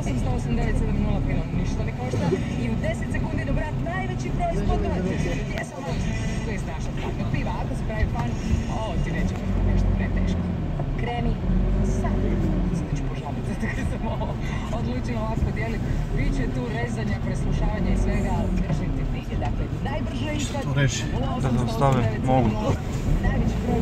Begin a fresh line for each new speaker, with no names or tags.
88970 kilo, ništa ne košta i u 10 sekundi dobrat najveći proizvod gdje sam od to je strašno tako piva, ako se pravi fan, ovo ti neće biti nešto preteško. Kreni sad, sad ću požaliti zato kad sam ovo odlučila ovako podijeliti. Biće tu rezanja, preslušavanja i svega, ali držite ti, dakle najbrže ikad.
Što reći? Da stavim, mogu.
Najveći broj